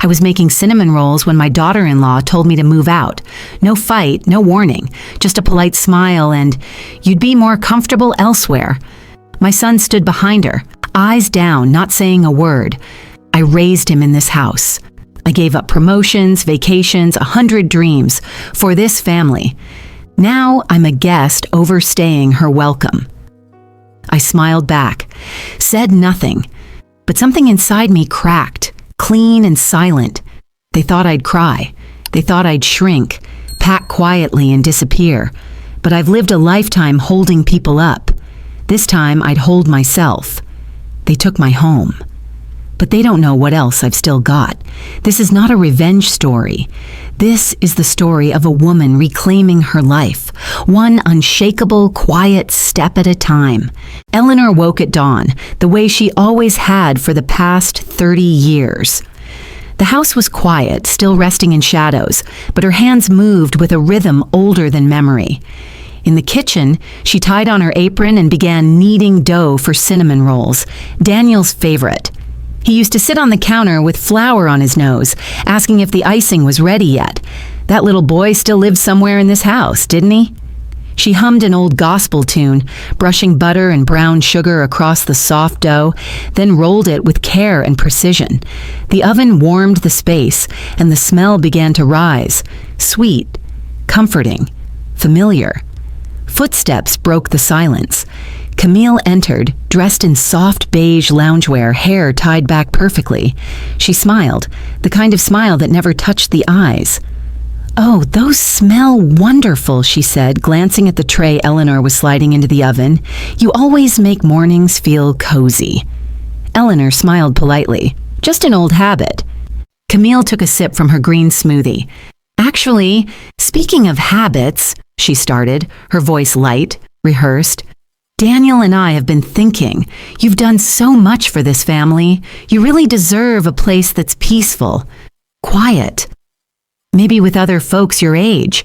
I was making cinnamon rolls when my daughter-in-law told me to move out. No fight, no warning, just a polite smile and, "You'd be more comfortable elsewhere." My son stood behind her, eyes down, not saying a word. I raised him in this house. I gave up promotions, vacations, 100 dreams for this family. Now I'm a guest overstaying her welcome. I smiled back, said nothing, but something inside me cracked, clean and silent. They thought I'd cry. They thought I'd shrink, pack quietly and disappear. But I've lived a lifetime holding people up. This time I'd hold myself. They took my home. But they don't know what else I've still got. This is not a revenge story. This is the story of a woman reclaiming her life, one unshakable, quiet step at a time. Eleanor woke at dawn, the way she always had for the past 30 years. The house was quiet, still resting in shadows, but her hands moved with a rhythm older than memory. In the kitchen, she tied on her apron and began kneading dough for cinnamon rolls, Daniel's favorite. He used to sit on the counter with flour on his nose, asking if the icing was ready yet. That little boy still lived somewhere in this house, didn't he? She hummed an old gospel tune, brushing butter and brown sugar across the soft dough, then rolled it with care and precision. The oven warmed the space, and the smell began to rise, sweet, comforting, familiar. Footsteps broke the silence. Camille entered, dressed in soft beige loungewear, hair tied back perfectly. She smiled, the kind of smile that never touched the eyes. "Oh, those smell wonderful," she said, glancing at the tray Eleanor was sliding into the oven. "You always make mornings feel cozy." Eleanor smiled politely. "Just an old habit." Camille took a sip from her green smoothie. "Actually, speaking of habits," she started, her voice light, rehearsed. "Daniel and I have been thinking, you've done so much for this family. You really deserve a place that's peaceful, quiet. Maybe with other folks your age."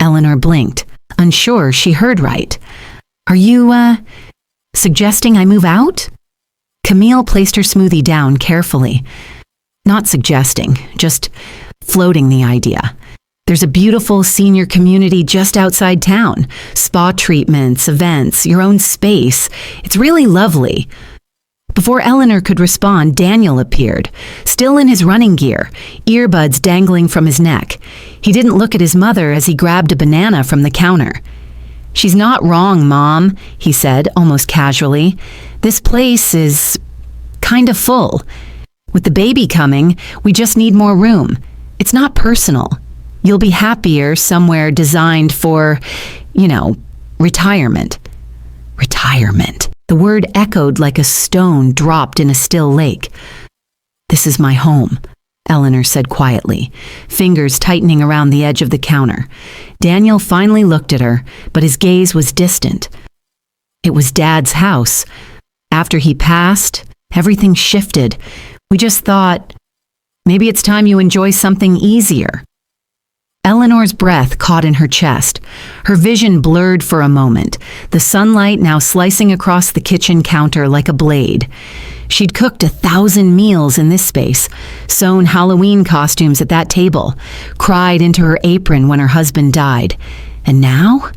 Eleanor blinked, unsure she heard right. "Are you, suggesting I move out?" Camille placed her smoothie down carefully. "Not suggesting, just floating the idea. There's a beautiful senior community just outside town. Spa treatments, events, your own space. It's really lovely." Before Eleanor could respond, Daniel appeared, still in his running gear, earbuds dangling from his neck. He didn't look at his mother as he grabbed a banana from the counter. "She's not wrong, Mom," he said, almost casually. "This place is kind of full. With the baby coming, we just need more room. It's not personal. You'll be happier somewhere designed for, retirement." Retirement. The word echoed like a stone dropped in a still lake. "This is my home," Eleanor said quietly, fingers tightening around the edge of the counter. Daniel finally looked at her, but his gaze was distant. It was Dad's house. After he passed, everything shifted. We just thought, maybe it's time you enjoy something easier. Eleanor's breath caught in her chest. Her vision blurred for a moment, the sunlight now slicing across the kitchen counter like a blade. She'd cooked 1,000 meals in this space, sewn Halloween costumes at that table, cried into her apron when her husband died. And now?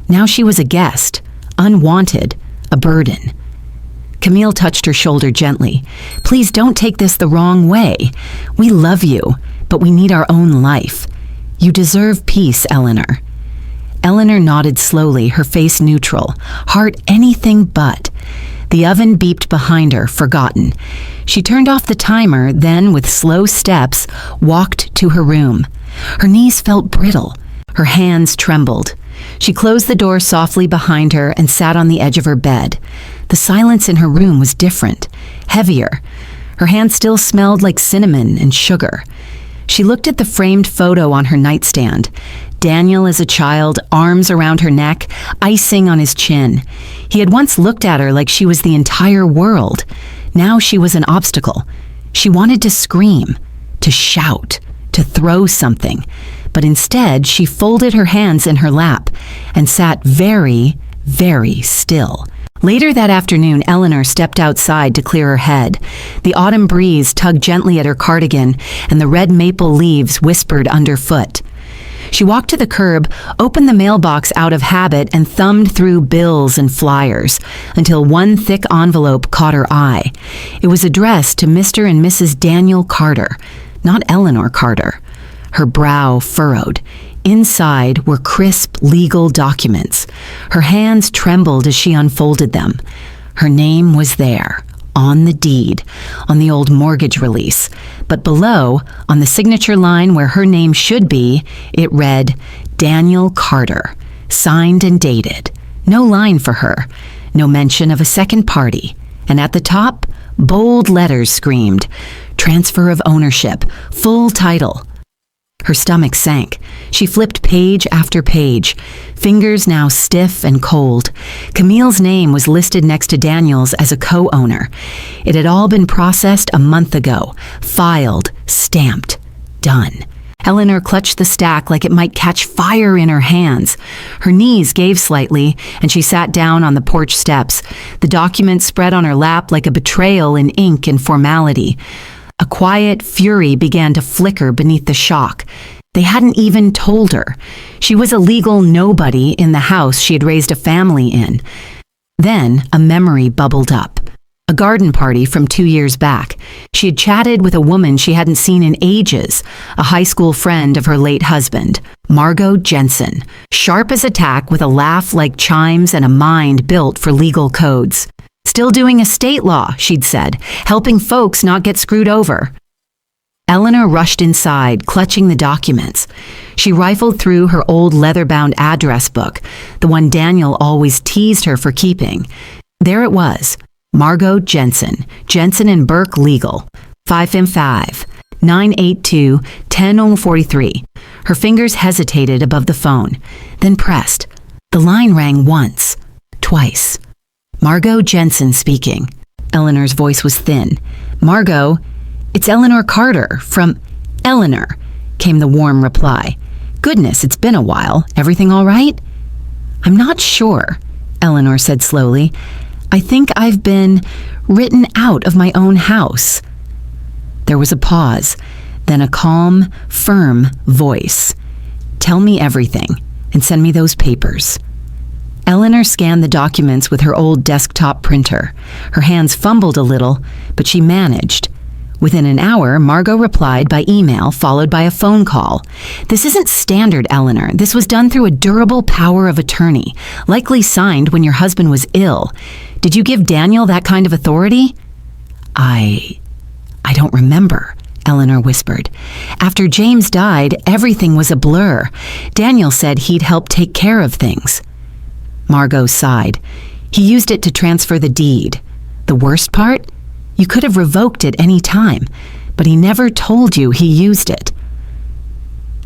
Now she was a guest, unwanted, a burden. Camille touched her shoulder gently. "Please don't take this the wrong way. We love you, but we need our own life. You deserve peace, Eleanor." Eleanor nodded slowly, her face neutral, heart anything but. The oven beeped behind her, forgotten. She turned off the timer, then, with slow steps, walked to her room. Her knees felt brittle. Her hands trembled. She closed the door softly behind her and sat on the edge of her bed. The silence in her room was different, heavier. Her hands still smelled like cinnamon and sugar. She looked at the framed photo on her nightstand. Daniel as a child, arms around her neck, icing on his chin. He had once looked at her like she was the entire world. Now she was an obstacle. She wanted to scream, to shout, to throw something. But instead, she folded her hands in her lap and sat very, very still. Later that afternoon, Eleanor stepped outside to clear her head. The autumn breeze tugged gently at her cardigan, and the red maple leaves whispered underfoot. She walked to the curb, opened the mailbox out of habit, and thumbed through bills and flyers until one thick envelope caught her eye. It was addressed to Mr. and Mrs. Daniel Carter, not Eleanor Carter. Her brow furrowed. Inside were crisp legal documents. Her hands trembled as she unfolded them. Her name was there, on the deed, on the old mortgage release. But below, on the signature line where her name should be, it read, Daniel Carter, signed and dated. No line for her, no mention of a second party. And at the top, bold letters screamed, transfer of ownership, full title. Her stomach sank. She flipped page after page, fingers now stiff and cold. Camille's name was listed next to Daniel's as a co-owner. It had all been processed a month ago, filed, stamped, done. Eleanor clutched the stack like it might catch fire in her hands. Her knees gave slightly, and she sat down on the porch steps. The document spread on her lap like a betrayal in ink and formality. A quiet fury began to flicker beneath the shock. They hadn't even told her. She was a legal nobody in the house she had raised a family in. Then a memory bubbled up. A garden party from 2 years back. She had chatted with a woman she hadn't seen in ages, a high school friend of her late husband, Margot Jensen, sharp as a tack with a laugh like chimes and a mind built for legal codes. Still doing estate law, she'd said, helping folks not get screwed over. Eleanor rushed inside, clutching the documents. She rifled through her old leather-bound address book, the one Daniel always teased her for keeping. There it was, Margot Jensen, Jensen and Burke Legal, 555, 982, 1043. Her fingers hesitated above the phone, then pressed. The line rang once, twice. Margot Jensen speaking. Eleanor's voice was thin. Margot, it's Eleanor Carter from Eleanor, came the warm reply. Goodness, it's been a while. Everything all right? I'm not sure, Eleanor said slowly. I think I've been written out of my own house. There was a pause, then a calm, firm voice. Tell me everything and send me those papers. Eleanor scanned the documents with her old desktop printer. Her hands fumbled a little, but she managed. Within an hour, Margot replied by email, followed by a phone call. This isn't standard, Eleanor. This was done through a durable power of attorney, likely signed when your husband was ill. Did you give Daniel that kind of authority? I don't remember, Eleanor whispered. After James died, everything was a blur. Daniel said he'd help take care of things. Margot sighed. He used it to transfer the deed. The worst part? You could have revoked it any time, but he never told you he used it.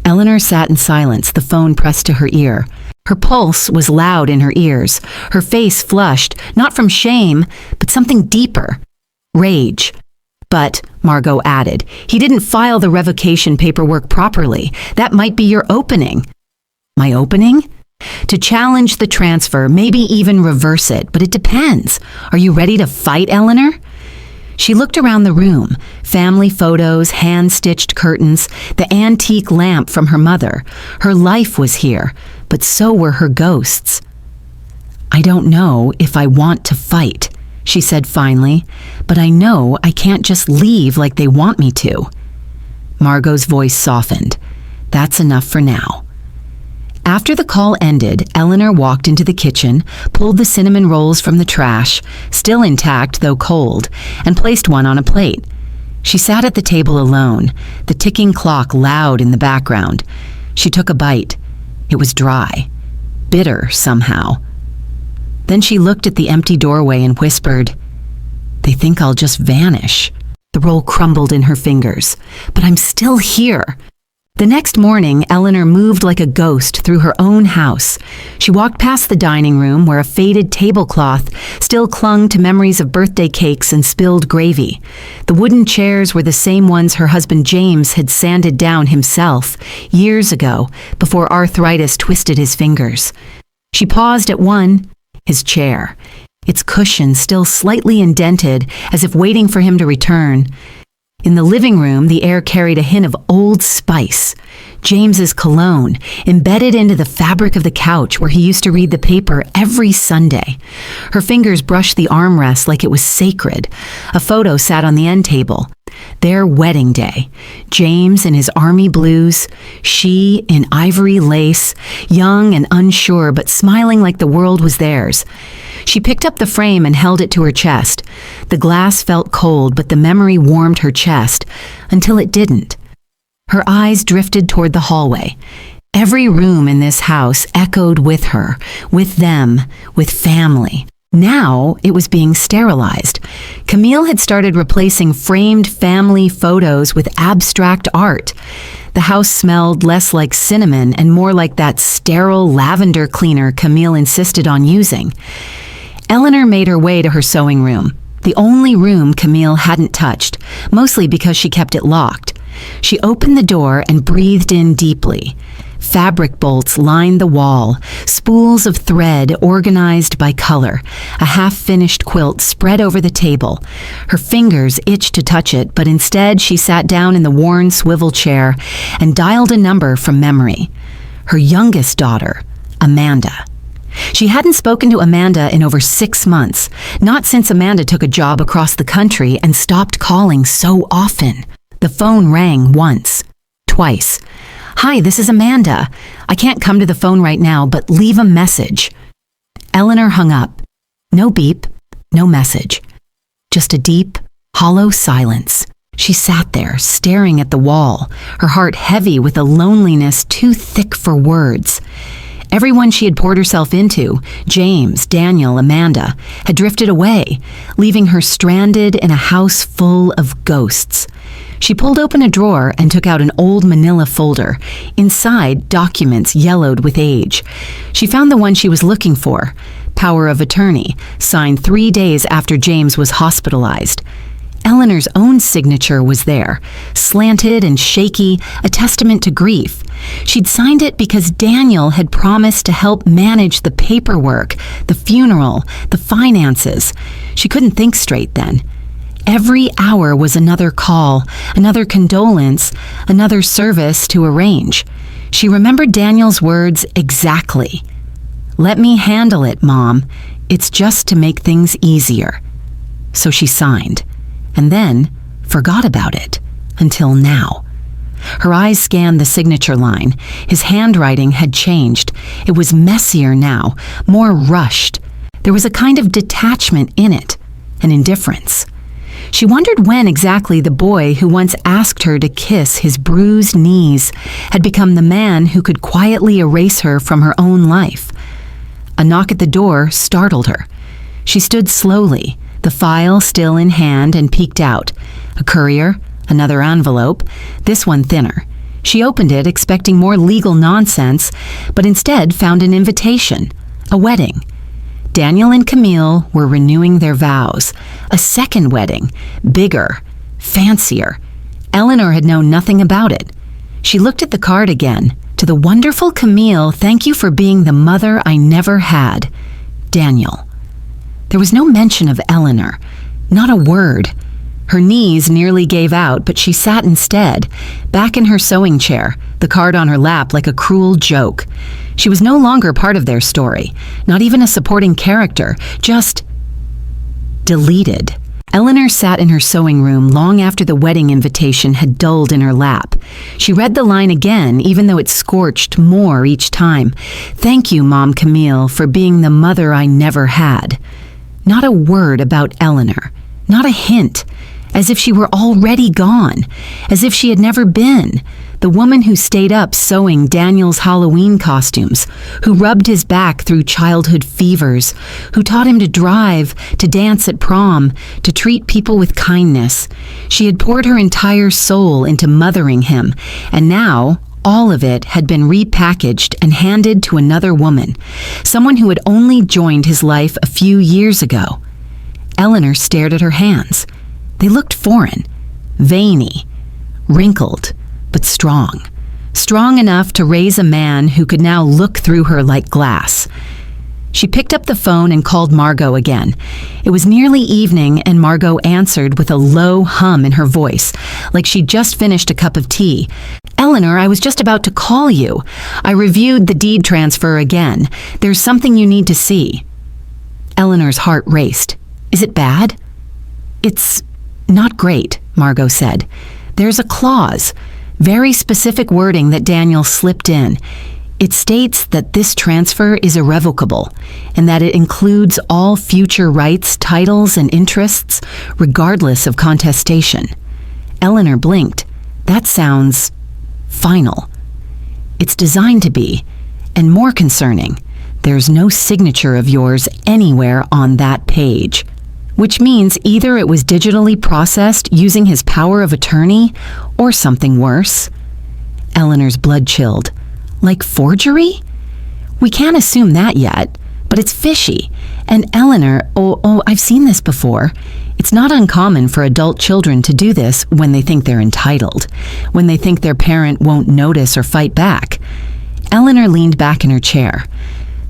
Eleanor sat in silence, the phone pressed to her ear. Her pulse was loud in her ears, her face flushed, not from shame, but something deeper. Rage. But, Margot added, he didn't file the revocation paperwork properly. That might be your opening. My opening? To challenge the transfer, maybe even reverse it, but it depends. Are you ready to fight, Eleanor? She looked around the room, family photos, hand-stitched curtains, the antique lamp from her mother. Her life was here, but so were her ghosts. I don't know if I want to fight, she said finally, but I know I can't just leave like they want me to. Margot's voice softened. That's enough for now. After the call ended, Eleanor walked into the kitchen, pulled the cinnamon rolls from the trash, still intact though cold, and placed one on a plate. She sat at the table alone, the ticking clock loud in the background. She took a bite. It was dry, bitter somehow. Then she looked at the empty doorway and whispered, "They think I'll just vanish." The roll crumbled in her fingers. "But I'm still here." The next morning, Eleanor moved like a ghost through her own house. She walked past the dining room where a faded tablecloth still clung to memories of birthday cakes and spilled gravy. The wooden chairs were the same ones her husband James had sanded down himself years ago before arthritis twisted his fingers. She paused at one, his chair. its cushion still slightly indented as if waiting for him to return. In the living room, the air carried a hint of Old Spice, James's cologne, embedded into the fabric of the couch where he used to read the paper every Sunday. Her fingers brushed the armrest like it was sacred. A photo sat on the end table. Their wedding day. James in his army blues, she in ivory lace, young and unsure but smiling like the world was theirs. She picked up the frame and held it to her chest. The glass felt cold, but the memory warmed her chest until it didn't. Her eyes drifted toward the hallway. Every room in this house echoed with her, with them, with family. Now it was being sterilized. Camille had started replacing framed family photos with abstract art. The house smelled less like cinnamon and more like that sterile lavender cleaner Camille insisted on using. Eleanor made her way to her sewing room, the only room Camille hadn't touched, mostly because she kept it locked. She opened the door and breathed in deeply. Fabric bolts lined the wall, spools of thread organized by color, a half-finished quilt spread over the table. Her fingers itched to touch it, but instead she sat down in the worn swivel chair and dialed a number from memory. Her youngest daughter, Amanda. She hadn't spoken to Amanda in over 6 months, not since Amanda took a job across the country and stopped calling so often. The phone rang once, twice. "Hi, this is Amanda. I can't come to the phone right now, but leave a message." Eleanor hung up. No beep, no message. Just a deep, hollow silence. She sat there, staring at the wall, her heart heavy with a loneliness too thick for words. Everyone she had poured herself into, James, Daniel, Amanda, had drifted away, leaving her stranded in a house full of ghosts. She pulled open a drawer and took out an old manila folder. Inside, documents yellowed with age. She found the one she was looking for, power of attorney, signed 3 days after James was hospitalized. Eleanor's own signature was there, slanted and shaky, a testament to grief. She'd signed it because Daniel had promised to help manage the paperwork, the funeral, the finances. She couldn't think straight then. Every hour was another call, another condolence, another service to arrange. She remembered Daniel's words exactly. "Let me handle it, Mom. It's just to make things easier." So she signed, and then forgot about it, until now. Her eyes scanned the signature line. His handwriting had changed. It was messier now, more rushed. There was a kind of detachment in it, an indifference. She wondered when exactly the boy who once asked her to kiss his bruised knees had become the man who could quietly erase her from her own life. A knock at the door startled her. She stood slowly, the file still in hand, and peeked out. A courier, another envelope, this one thinner. She opened it, expecting more legal nonsense, but instead found an invitation, a wedding. Daniel and Camille were renewing their vows. A second wedding, bigger, fancier. Eleanor had known nothing about it. She looked at the card again. "To the wonderful Camille, thank you for being the mother I never had. Daniel." There was no mention of Eleanor, not a word. Her knees nearly gave out, but she sat instead, back in her sewing chair, the card on her lap like a cruel joke. She was no longer part of their story, not even a supporting character, just deleted. Eleanor sat in her sewing room long after the wedding invitation had dulled in her lap. She read the line again, even though it scorched more each time. "Thank you, Mom Camille, for being the mother I never had." Not a word about Eleanor, not a hint, as if she were already gone, as if she had never been. The woman who stayed up sewing Daniel's Halloween costumes, who rubbed his back through childhood fevers, who taught him to drive, to dance at prom, to treat people with kindness. She had poured her entire soul into mothering him, and now all of it had been repackaged and handed to another woman, someone who had only joined his life a few years ago. Eleanor stared at her hands. They looked foreign, veiny, wrinkled, but strong. Strong enough to raise a man who could now look through her like glass. She picked up the phone and called Margot again. It was nearly evening, and Margot answered with a low hum in her voice, like she'd just finished a cup of tea. "Eleanor, I was just about to call you. I reviewed the deed transfer again. There's something you need to see." Eleanor's heart raced. "Is it bad?" "It's not great," Margot said. "There's a clause, very specific wording that Daniel slipped in. It states that this transfer is irrevocable and that it includes all future rights, titles, and interests, regardless of contestation." Eleanor blinked. "That sounds final." "It's designed to be, and more concerning, there's no signature of yours anywhere on that page. Which means either it was digitally processed using his power of attorney or something worse." Eleanor's blood chilled. "Like forgery? We can't assume that yet, but it's fishy. And Eleanor, I've seen this before. It's not uncommon for adult children to do this when they think they're entitled, when they think their parent won't notice or fight back." Eleanor leaned back in her chair.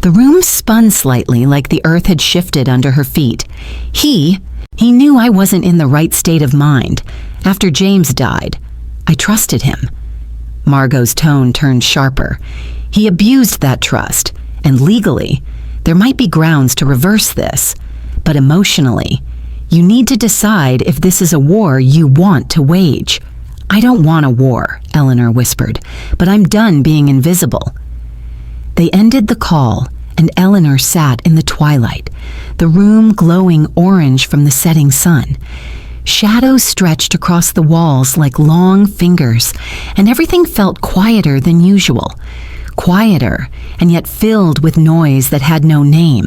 The room spun slightly, like the earth had shifted under her feet. He knew I wasn't in the right state of mind. After James died, I trusted him. Margot's tone turned sharper. He abused that trust, and legally, there might be grounds to reverse this. But emotionally, you need to decide if this is a war you want to wage. "I don't want a war," Eleanor whispered, "but I'm done being invisible." They ended the call, and Eleanor sat in the twilight, the room glowing orange from the setting sun. Shadows stretched across the walls like long fingers, and everything felt quieter than usual. Quieter, and yet filled with noise that had no name.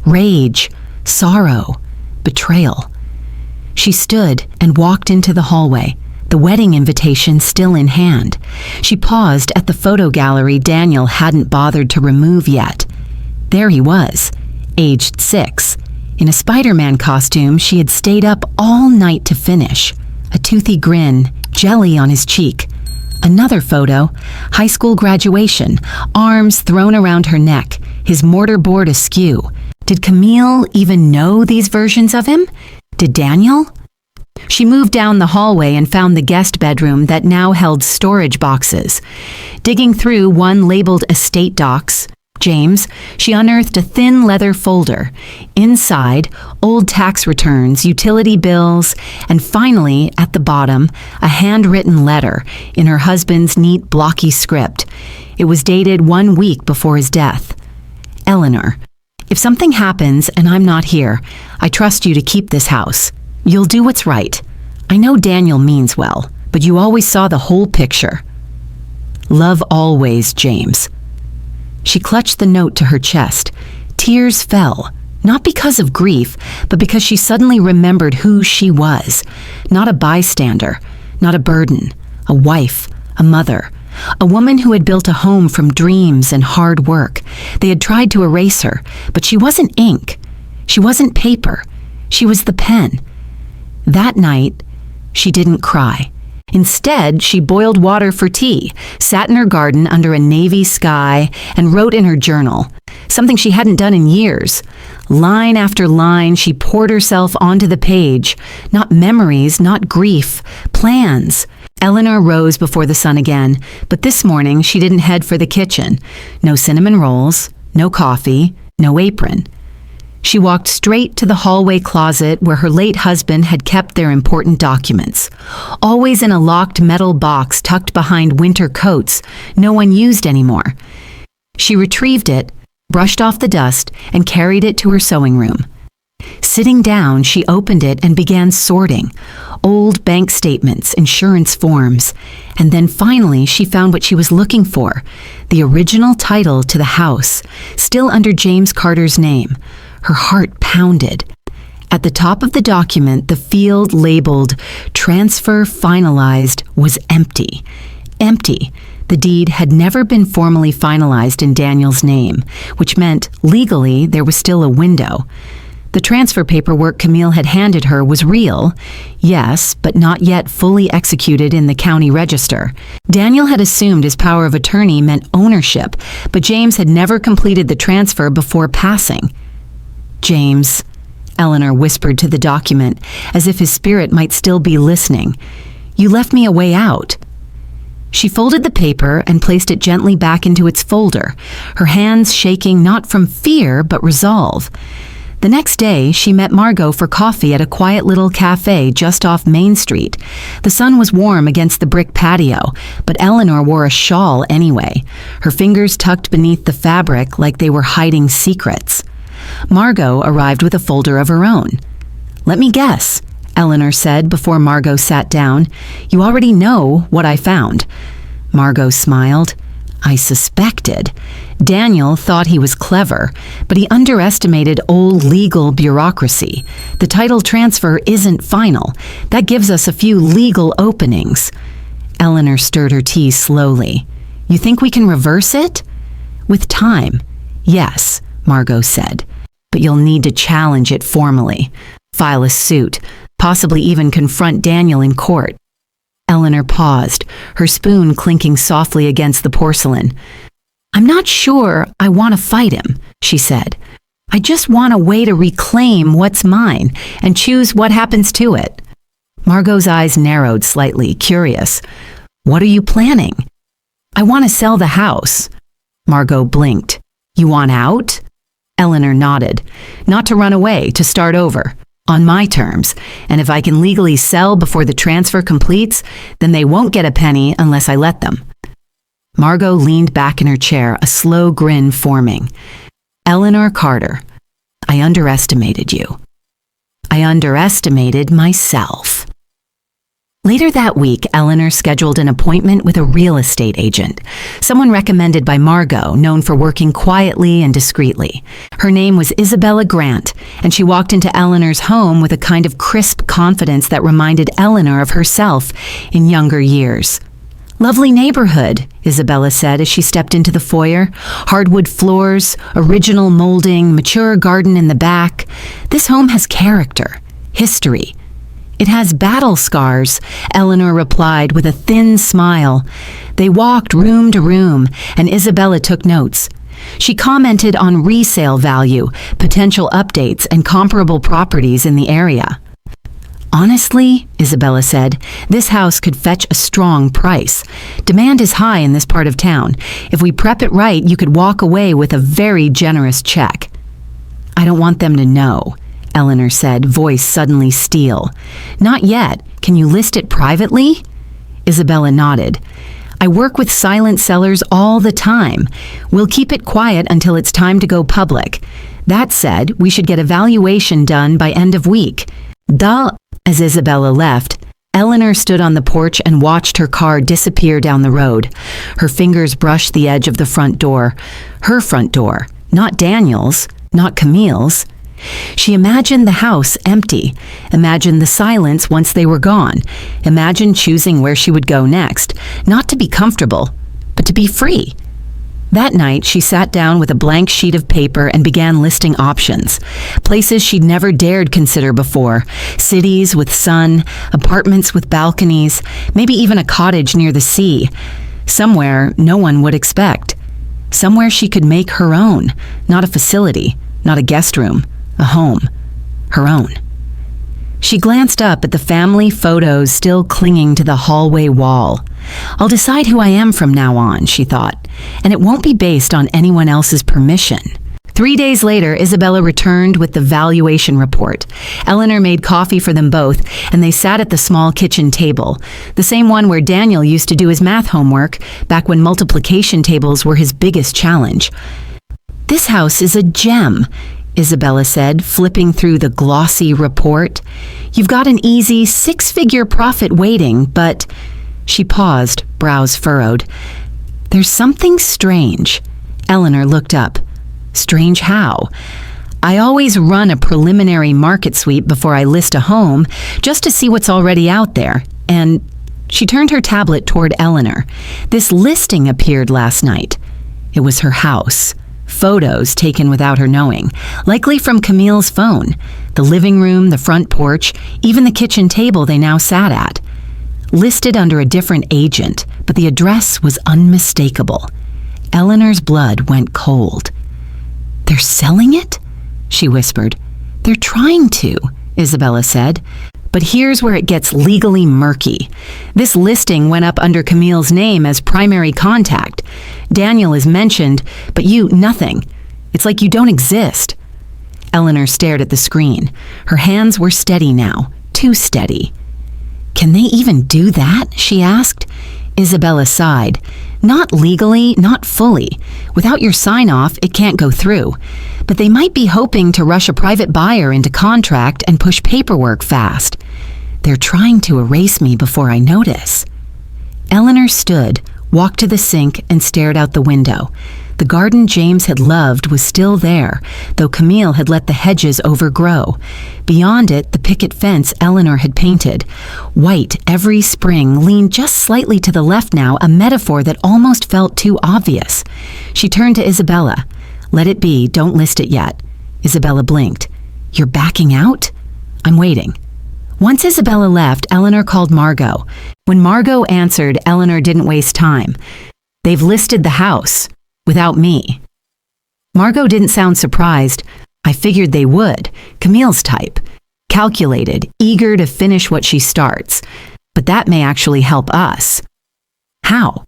Rage, sorrow, betrayal. She stood and walked into the hallway, the wedding invitation still in hand. She paused at the photo gallery Daniel hadn't bothered to remove yet. There he was, aged 6. In a Spider-Man costume she had stayed up all night to finish. A toothy grin, jelly on his cheek. Another photo, high school graduation, arms thrown around her neck, his mortarboard askew. Did Camille even know these versions of him? Did Daniel? She moved down the hallway and found the guest bedroom that now held storage boxes. Digging through one labeled estate docs, James, she unearthed a thin leather folder. Inside, old tax returns, utility bills, and finally, at the bottom, a handwritten letter in her husband's neat, blocky script. It was dated 1 week before his death. "Eleanor, if something happens and I'm not here, I trust you to keep this house. You'll do what's right. I know Daniel means well, but you always saw the whole picture. Love always, James." She clutched the note to her chest. Tears fell, not because of grief, but because she suddenly remembered who she was. Not a bystander, not a burden, a wife, a mother, a woman who had built a home from dreams and hard work. They had tried to erase her, but she wasn't ink. She wasn't paper. She was the pen. That night, she didn't cry. Instead, she boiled water for tea, sat in her garden under a navy sky, and wrote in her journal, something she hadn't done in years. Line after line, she poured herself onto the page. Not memories, not grief, plans. Eleanor rose before the sun again, but this morning she didn't head for the kitchen. No cinnamon rolls, no coffee, no apron. She walked straight to the hallway closet where her late husband had kept their important documents. Always in a locked metal box tucked behind winter coats, no one used anymore. She retrieved it, brushed off the dust, and carried it to her sewing room. Sitting down, she opened it and began sorting. Old bank statements, insurance forms. And then finally, she found what she was looking for, the original title to the house, still under James Carter's name. Her heart pounded. At the top of the document, the field labeled "Transfer Finalized" was empty. Empty. The deed had never been formally finalized in Daniel's name, which meant legally there was still a window. The transfer paperwork Camille had handed her was real, yes, but not yet fully executed in the county register. Daniel had assumed his power of attorney meant ownership, but James had never completed the transfer before passing. "James," Eleanor whispered to the document, as if his spirit might still be listening, "you left me a way out." She folded the paper and placed it gently back into its folder, her hands shaking not from fear but resolve. The next day, she met Margot for coffee at a quiet little cafe just off Main Street. The sun was warm against the brick patio, but Eleanor wore a shawl anyway, her fingers tucked beneath the fabric like they were hiding secrets. Margot arrived with a folder of her own. "Let me guess," Eleanor said before Margot sat down. "You already know what I found." Margot smiled. "I suspected." Daniel thought he was clever, but he underestimated old legal bureaucracy. The title transfer isn't final. That gives us a few legal openings. Eleanor stirred her tea slowly. "You think we can reverse it?" "With time, yes," Margot said. "But you'll need to challenge it formally. File a suit, possibly even confront Daniel in court." Eleanor paused, her spoon clinking softly against the porcelain. "I'm not sure I want to fight him," she said. "I just want a way to reclaim what's mine and choose what happens to it." Margot's eyes narrowed slightly, curious. "What are you planning?" "I want to sell the house." Margot blinked. "You want out?" Eleanor nodded. "Not to run away, to start over. On my terms, and if I can legally sell before the transfer completes, then they won't get a penny unless I let them." Margot leaned back in her chair, a slow grin forming. "Eleanor Carter, I underestimated you. I underestimated myself." Later that week, Eleanor scheduled an appointment with a real estate agent, someone recommended by Margot, known for working quietly and discreetly. Her name was Isabella Grant, and she walked into Eleanor's home with a kind of crisp confidence that reminded Eleanor of herself in younger years. "Lovely neighborhood," Isabella said as she stepped into the foyer. "Hardwood floors, original molding, mature garden in the back. This home has character, history." "It has battle scars," Eleanor replied with a thin smile. They walked room to room, and Isabella took notes. She commented on resale value, potential updates, and comparable properties in the area. "Honestly," Isabella said, "this house could fetch a strong price. Demand is high in this part of town. If we prep it right, you could walk away with a very generous check." "I don't want them to know," Eleanor said, voice suddenly steel. "Not yet. Can you list it privately?" Isabella nodded. "I work with silent sellers all the time. We'll keep it quiet until it's time to go public. That said, we should get a valuation done by end of week." Duh. As Isabella left, Eleanor stood on the porch and watched her car disappear down the road. Her fingers brushed the edge of the front door. Her front door, not Daniel's, not Camille's. She imagined the house empty, imagined the silence once they were gone, imagined choosing where she would go next, not to be comfortable, but to be free. That night, she sat down with a blank sheet of paper and began listing options. Places she'd never dared consider before. Cities with sun, apartments with balconies, maybe even a cottage near the sea. Somewhere no one would expect. Somewhere she could make her own, not a facility, not a guest room, a home, her own. She glanced up at the family photos still clinging to the hallway wall. "I'll decide who I am from now on," she thought, "and it won't be based on anyone else's permission." 3 days later, Isabella returned with the valuation report. Eleanor made coffee for them both, and they sat at the small kitchen table, the same one where Daniel used to do his math homework back when multiplication tables were his biggest challenge. "This house is a gem," Isabella said, flipping through the glossy report. "You've got an easy 6-figure profit waiting, but..." She paused, brows furrowed. "There's something strange." Eleanor looked up. "Strange how?" "I always run a preliminary market sweep before I list a home, just to see what's already out there, and..." She turned her tablet toward Eleanor. "This listing appeared last night. It was her house. Photos taken without her knowing, likely from Camille's phone, the living room, the front porch, even the kitchen table they now sat at. Listed under a different agent, but the address was unmistakable. Eleanor's blood went cold. "They're selling it?" she whispered. "They're trying to," Isabella said. "But here's where it gets legally murky. This listing went up under Camille's name as primary contact. Daniel is mentioned, but you, nothing. It's like you don't exist." Eleanor stared at the screen. Her hands were steady now, too steady. "Can they even do that?" she asked. Isabella sighed. "Not legally, not fully. Without your sign-off, it can't go through. But they might be hoping to rush a private buyer into contract and push paperwork fast. They're trying to erase me before I notice." Eleanor stood, walked to the sink, and stared out the window. The garden James had loved was still there, though Camille had let the hedges overgrow. Beyond it, the picket fence Eleanor had painted. White every spring, leaned just slightly to the left now, a metaphor that almost felt too obvious. She turned to Isabella. "Let it be, don't list it yet." Isabella blinked. "You're backing out?" "I'm waiting." Once Isabella left, Eleanor called Margot. When Margot answered, Eleanor didn't waste time. "They've listed the house. Without me." Margot didn't sound surprised. "I figured they would. Camille's type. Calculated, eager to finish what she starts. But that may actually help us." "How?"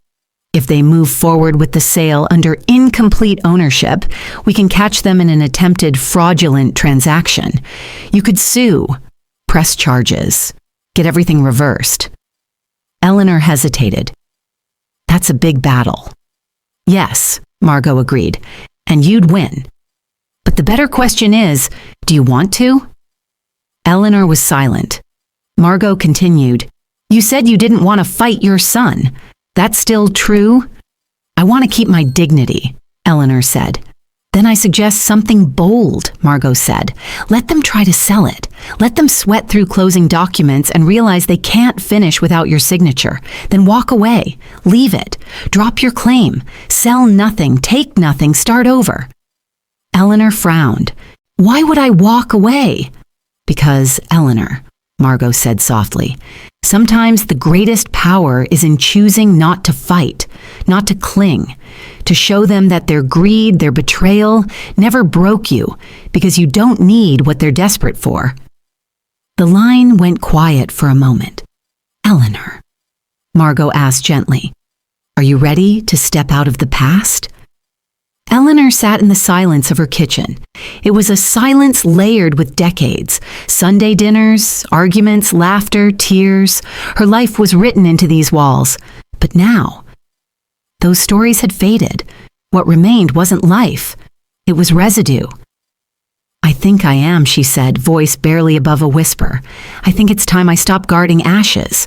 "If they move forward with the sale under incomplete ownership, we can catch them in an attempted fraudulent transaction. You could sue, press charges, get everything reversed." Eleanor hesitated. "That's a big battle." "Yes," Margot agreed, "and you'd win. But the better question is, do you want to?" Eleanor was silent. Margot continued, "You said you didn't want to fight your son. That's still true?" "I want to keep my dignity," Eleanor said. "Then I suggest something bold," Margot said. "Let them try to sell it. Let them sweat through closing documents and realize they can't finish without your signature. Then walk away. Leave it. Drop your claim. Sell nothing. Take nothing. Start over." Eleanor frowned. "Why would I walk away?" "Because, Eleanor," Margot said softly, "sometimes the greatest power is in choosing not to fight, not to cling, to show them that their greed, their betrayal, never broke you, because you don't need what they're desperate for." The line went quiet for a moment. "Eleanor," Margot asked gently, "are you ready to step out of the past?" Eleanor sat in the silence of her kitchen. It was a silence layered with decades. Sunday dinners, arguments, laughter, tears. Her life was written into these walls. But now, those stories had faded. What remained wasn't life. It was residue. "I think I am," she said, voice barely above a whisper. "I think it's time I stop guarding ashes."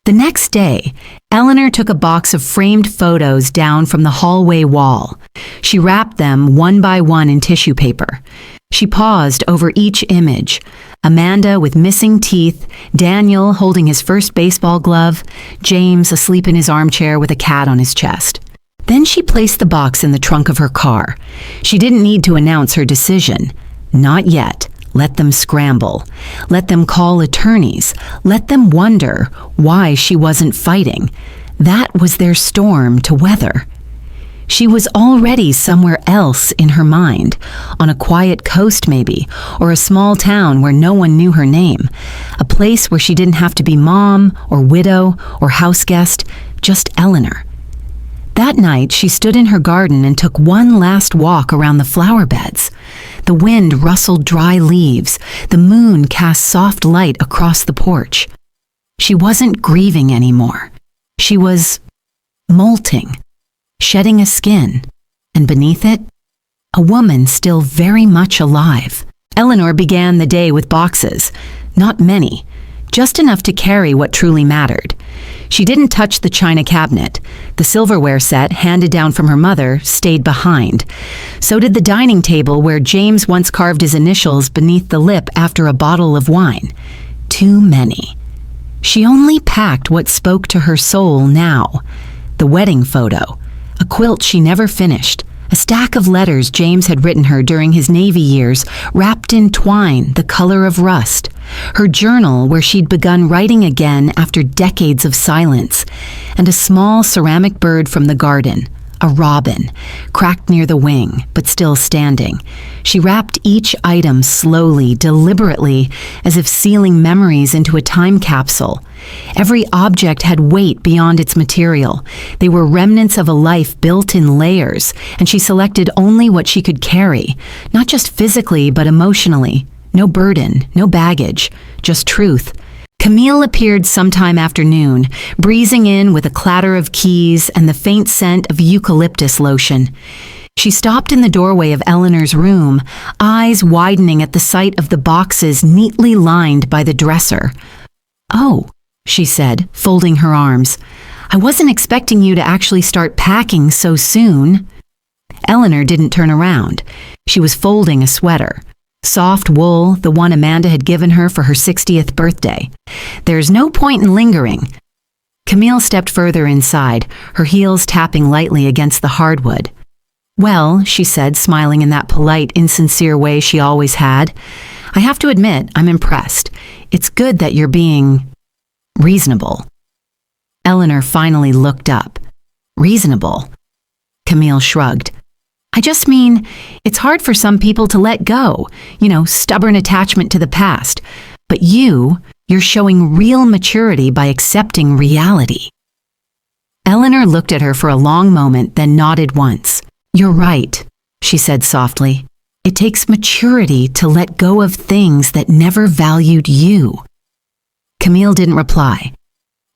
The next day, Eleanor took a box of framed photos down from the hallway wall. She wrapped them one by one in tissue paper. She paused over each image. Amanda with missing teeth, Daniel holding his first baseball glove, James asleep in his armchair with a cat on his chest. Then she placed the box in the trunk of her car. She didn't need to announce her decision. Not yet. Let them scramble. Let them call attorneys. Let them wonder why she wasn't fighting. That was their storm to weather. She was already somewhere else in her mind, on a quiet coast maybe, or a small town where no one knew her name, a place where she didn't have to be mom or widow or house guest, just Eleanor. That night, she stood in her garden and took one last walk around the flower beds. The wind rustled dry leaves. The moon cast soft light across the porch. She wasn't grieving anymore. She was molting, shedding a skin, and beneath it, a woman still very much alive. Eleanor began the day with boxes. Not many, just enough to carry what truly mattered. She didn't touch the china cabinet. The silverware set, handed down from her mother, stayed behind. So did the dining table where James once carved his initials beneath the lip after a bottle of wine. Too many. She only packed what spoke to her soul now. The wedding photo, a quilt she never finished, A stack of letters James had written her during his Navy years, wrapped in twine the color of rust. Her journal where she'd begun writing again after decades of silence. And a small ceramic bird from the garden, a robin, cracked near the wing, but still standing. She wrapped each item slowly, deliberately, as if sealing memories into a time capsule. Every object had weight beyond its material. They were remnants of a life built in layers, and she selected only what she could carry, not just physically, but emotionally. No burden, no baggage, just truth. Camille appeared sometime after noon, breezing in with a clatter of keys and the faint scent of eucalyptus lotion. She stopped in the doorway of Eleanor's room, eyes widening at the sight of the boxes neatly lined by the dresser. "Oh," she said, folding her arms. "I wasn't expecting you to actually start packing so soon." Eleanor didn't turn around. She was folding a sweater. Soft wool, the one Amanda had given her for her 60th birthday. "There's no point in lingering." Camille stepped further inside, her heels tapping lightly against the hardwood. "Well," she said, smiling in that polite, insincere way she always had, "I have to admit, I'm impressed. It's good that you're being reasonable." Eleanor finally looked up. "Reasonable?" Camille shrugged. "I just mean, it's hard for some people to let go, stubborn attachment to the past. But you're showing real maturity by accepting reality." Eleanor looked at her for a long moment, then nodded once. "You're right," she said softly. "It takes maturity to let go of things that never valued you." Camille didn't reply.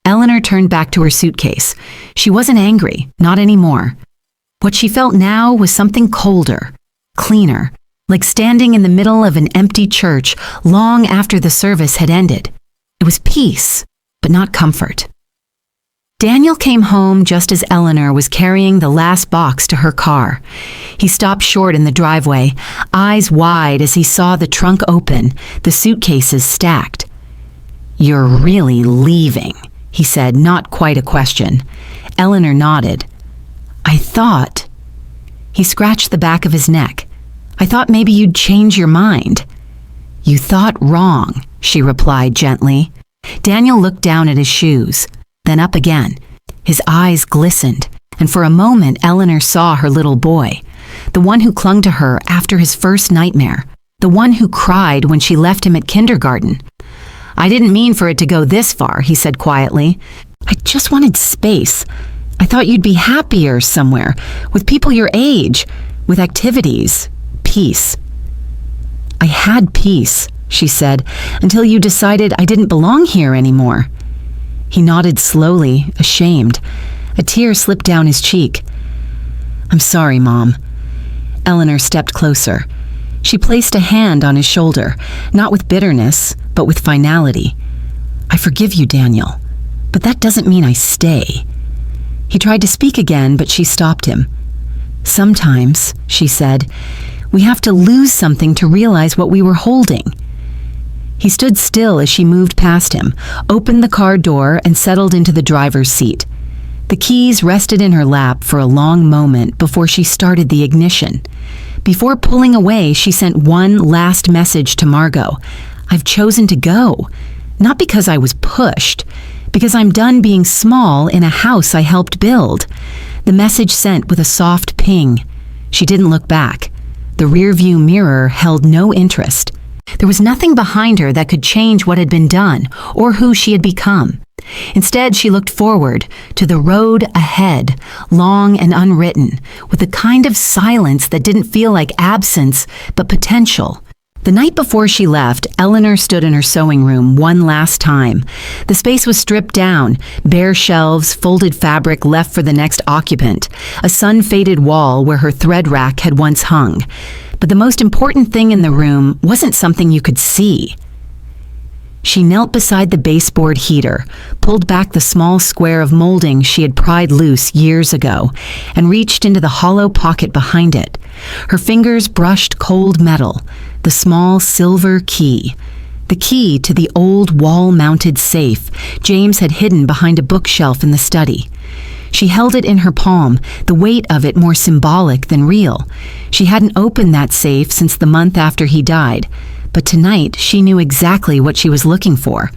Eleanor turned back to her suitcase. She wasn't angry, not anymore. What she felt now was something colder, cleaner, like standing in the middle of an empty church long after the service had ended. It was peace, but not comfort. Daniel came home just as Eleanor was carrying the last box to her car. He stopped short in the driveway, eyes wide as he saw the trunk open, the suitcases stacked. "You're really leaving," he said, not quite a question. Eleanor nodded. "I thought..." He scratched the back of his neck. "I thought maybe you'd change your mind." "You thought wrong," she replied gently. Daniel looked down at his shoes, then up again. His eyes glistened, and for a moment Eleanor saw her little boy, the one who clung to her after his first nightmare, the one who cried when she left him at kindergarten. "I didn't mean for it to go this far," he said quietly. "I just wanted space. I thought you'd be happier somewhere, with people your age, with activities, peace." "I had peace," she said, "until you decided I didn't belong here anymore." He nodded slowly, ashamed. A tear slipped down his cheek. "I'm sorry, Mom." Eleanor stepped closer. She placed a hand on his shoulder, not with bitterness, but with finality. "I forgive you, Daniel, but that doesn't mean I stay." He tried to speak again, but she stopped him. "Sometimes," she said, "we have to lose something to realize what we were holding." He stood still as she moved past him, opened the car door, and settled into the driver's seat. The keys rested in her lap for a long moment before she started the ignition. Before pulling away, she sent one last message to Margot. "I've chosen to go, not because I was pushed, because I'm done being small in a house I helped build." The message sent with a soft ping. She didn't look back. The rearview mirror held no interest. There was nothing behind her that could change what had been done or who she had become. Instead, she looked forward to the road ahead, long and unwritten, with a kind of silence that didn't feel like absence, but potential. The night before she left, Eleanor stood in her sewing room one last time. The space was stripped down, bare shelves, folded fabric left for the next occupant, a sun-faded wall where her thread rack had once hung. But the most important thing in the room wasn't something you could see. She knelt beside the baseboard heater, pulled back the small square of molding she had pried loose years ago, and reached into the hollow pocket behind it. Her fingers brushed cold metal, the small silver key, the key to the old wall-mounted safe James had hidden behind a bookshelf in the study. She held it in her palm, the weight of it more symbolic than real. She hadn't opened that safe since the month after he died, but tonight she knew exactly what she was looking for.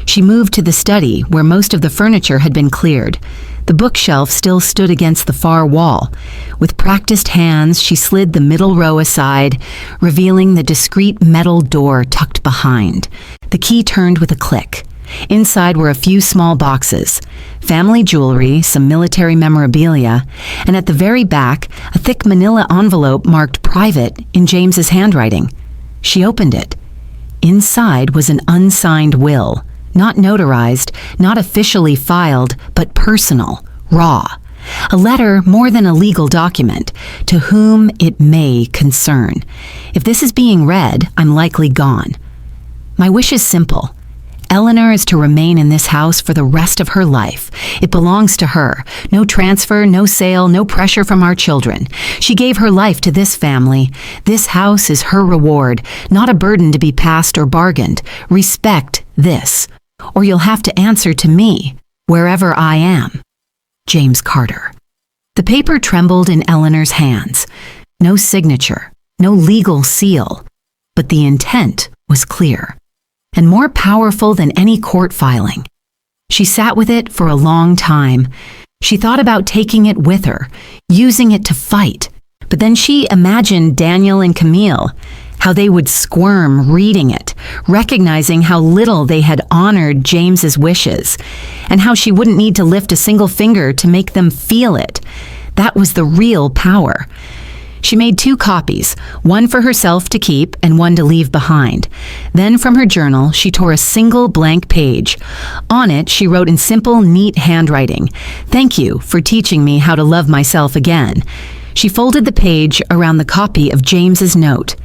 She moved to the study, where most of the furniture had been cleared. The bookshelf still stood against the far wall. With practiced hands, she slid the middle row aside, revealing the discreet metal door tucked behind. The key turned with a click. Inside were a few small boxes, family jewelry, some military memorabilia, and at the very back, a thick manila envelope marked private in James's handwriting. She opened it. Inside was an unsigned will, not notarized, not officially filed, but personal, raw. A letter more than a legal document, to whom it may concern. If this is being read, I'm likely gone. My wish is simple. Eleanor is to remain in this house for the rest of her life. It belongs to her. No transfer, no sale, no pressure from our children. She gave her life to this family. This house is her reward, not a burden to be passed or bargained. Respect this, or you'll have to answer to me, wherever I am. James Carter. The paper trembled in Eleanor's hands. No signature, no legal seal, but the intent was clear, and more powerful than any court filing. She sat with it for a long time. She thought about taking it with her, using it to fight. But then she imagined Daniel and Camille, how they would squirm reading it, recognizing how little they had honored James's wishes, and how she wouldn't need to lift a single finger to make them feel it. That was the real power. She made 2 copies, one for herself to keep and one to leave behind. Then from her journal, she tore a single blank page. On it, she wrote in simple, neat handwriting, "Thank you for teaching me how to love myself again." She folded the page around the copy of James's note.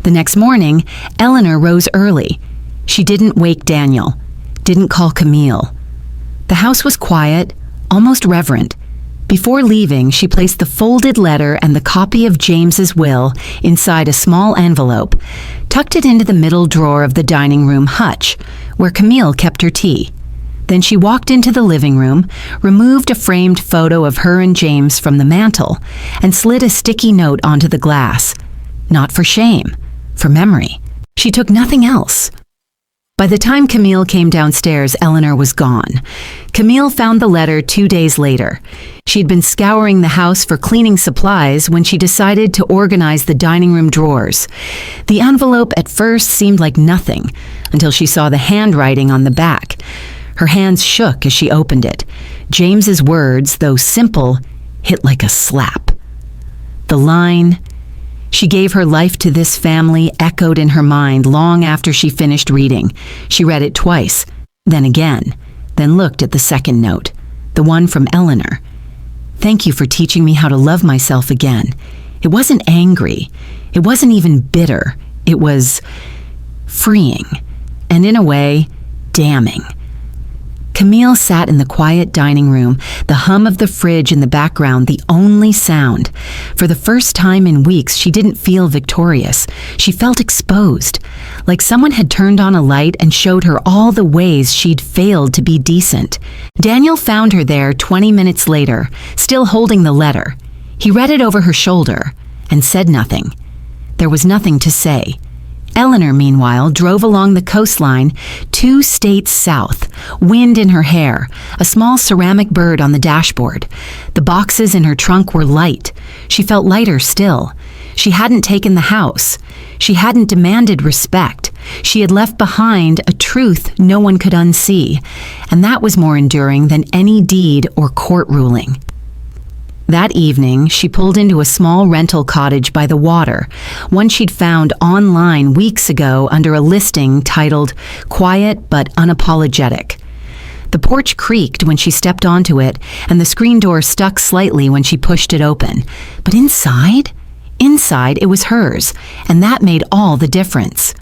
The next morning, Eleanor rose early. She didn't wake Daniel, didn't call Camille. The house was quiet, almost reverent. Before leaving, she placed the folded letter and the copy of James's will inside a small envelope, tucked it into the middle drawer of the dining room hutch, where Camille kept her tea. Then she walked into the living room, removed a framed photo of her and James from the mantel, and slid a sticky note onto the glass. Not for shame, for memory. She took nothing else. By the time Camille came downstairs, Eleanor was gone. Camille found the letter 2 days later. She'd been scouring the house for cleaning supplies when she decided to organize the dining room drawers. The envelope at first seemed like nothing, until she saw the handwriting on the back. Her hands shook as she opened it. James's words, though simple, hit like a slap. The line, "She gave her life to this family," echoed in her mind long after she finished reading. She read it twice, then again, then looked at the second note, the one from Eleanor. "Thank you for teaching me how to love myself again." It wasn't angry. It wasn't even bitter. It was freeing, and in a way, damning. Camille sat in the quiet dining room, the hum of the fridge in the background the only sound. For the first time in weeks, she didn't feel victorious. She felt exposed, like someone had turned on a light and showed her all the ways she'd failed to be decent. Daniel found her there 20 minutes later, still holding the letter. He read it over her shoulder and said nothing. There was nothing to say. Eleanor, meanwhile, drove along the coastline 2 states south, wind in her hair, a small ceramic bird on the dashboard. The boxes in her trunk were light. She felt lighter still. She hadn't taken the house. She hadn't demanded respect. She had left behind a truth no one could unsee, and that was more enduring than any deed or court ruling. That evening, she pulled into a small rental cottage by the water, one she'd found online weeks ago under a listing titled "Quiet but Unapologetic." The porch creaked when she stepped onto it, and the screen door stuck slightly when she pushed it open. But inside it was hers, and that made all the difference.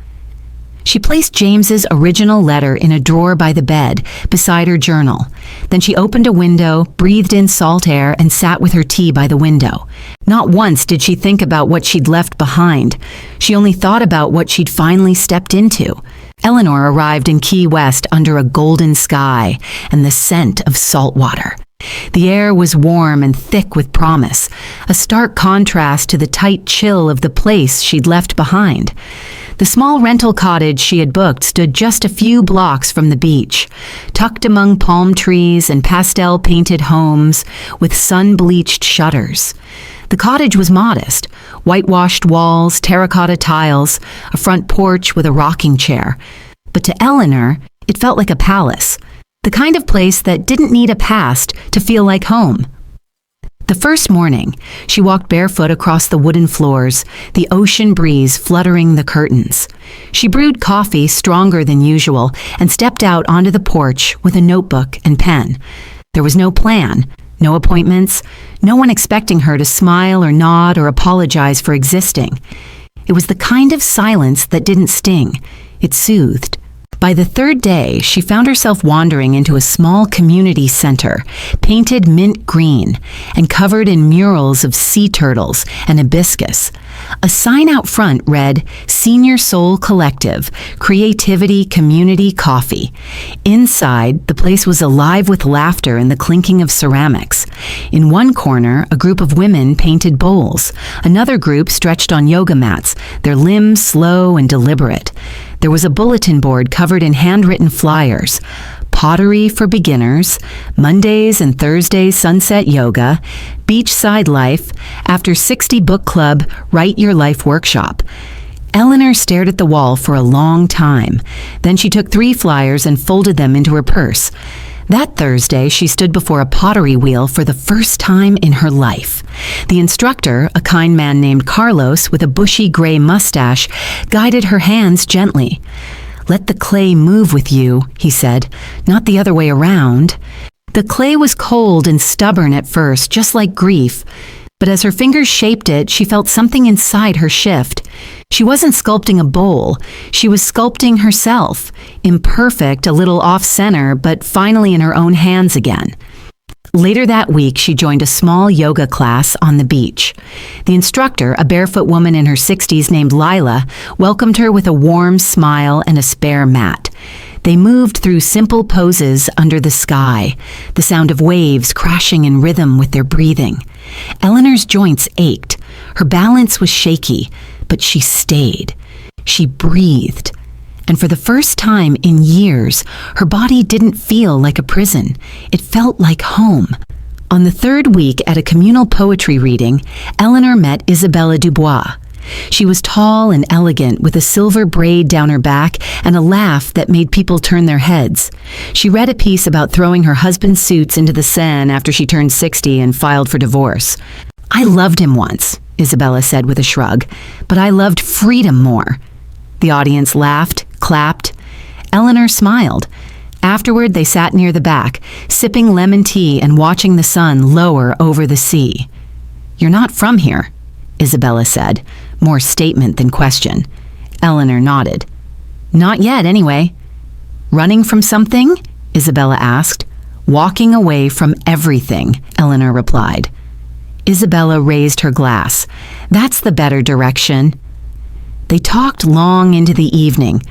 She placed James's original letter in a drawer by the bed, beside her journal. Then she opened a window, breathed in salt air, and sat with her tea by the window. Not once did she think about what she'd left behind. She only thought about what she'd finally stepped into. Eleanor arrived in Key West under a golden sky and the scent of salt water. The air was warm and thick with promise, a stark contrast to the tight chill of the place she'd left behind. The small rental cottage she had booked stood just a few blocks from the beach, tucked among palm trees and pastel-painted homes with sun-bleached shutters. The cottage was modest, whitewashed walls, terracotta tiles, a front porch with a rocking chair. But to Eleanor, it felt like a palace, the kind of place that didn't need a past to feel like home. The first morning, she walked barefoot across the wooden floors, the ocean breeze fluttering the curtains. She brewed coffee stronger than usual and stepped out onto the porch with a notebook and pen. There was no plan, no appointments, no one expecting her to smile or nod or apologize for existing. It was the kind of silence that didn't sting. It soothed. By the third day, she found herself wandering into a small community center, painted mint green and covered in murals of sea turtles and hibiscus. A sign out front read, "Senior Soul Collective, Creativity Community Coffee." Inside, the place was alive with laughter and the clinking of ceramics. In one corner, a group of women painted bowls. Another group stretched on yoga mats, their limbs slow and deliberate. There was a bulletin board covered in handwritten flyers. Pottery for beginners, Mondays and Thursdays sunset yoga, beachside life, after 60 book club, write your life workshop. Eleanor stared at the wall for a long time. Then she took 3 flyers and folded them into her purse. That Thursday, she stood before a pottery wheel for the first time in her life. The instructor, a kind man named Carlos with a bushy gray mustache, guided her hands gently. "Let the clay move with you," he said, "not the other way around." The clay was cold and stubborn at first, just like grief. But as her fingers shaped it, she felt something inside her shift. She wasn't sculpting a bowl. She was sculpting herself. Imperfect, a little off-center, but finally in her own hands again. Later that week, she joined a small yoga class on the beach. The instructor, a barefoot woman in her 60s named Lila, welcomed her with a warm smile and a spare mat. They moved through simple poses under the sky, the sound of waves crashing in rhythm with their breathing. Eleanor's joints ached. Her balance was shaky, but she stayed. She breathed. And for the first time in years, her body didn't feel like a prison. It felt like home. On the third week at a communal poetry reading, Eleanor met Isabella Dubois. She was tall and elegant, with a silver braid down her back and a laugh that made people turn their heads. She read a piece about throwing her husband's suits into the Seine after she turned 60 and filed for divorce. "I loved him once," Isabella said with a shrug, "but I loved freedom more." The audience laughed, clapped. Eleanor smiled. Afterward, they sat near the back, sipping lemon tea and watching the sun lower over the sea. "You're not from here," Isabella said, more statement than question. Eleanor nodded. "Not yet, anyway." "Running from something?" Isabella asked. "Walking away from everything," Eleanor replied. Isabella raised her glass. "That's the better direction." They talked long into the evening.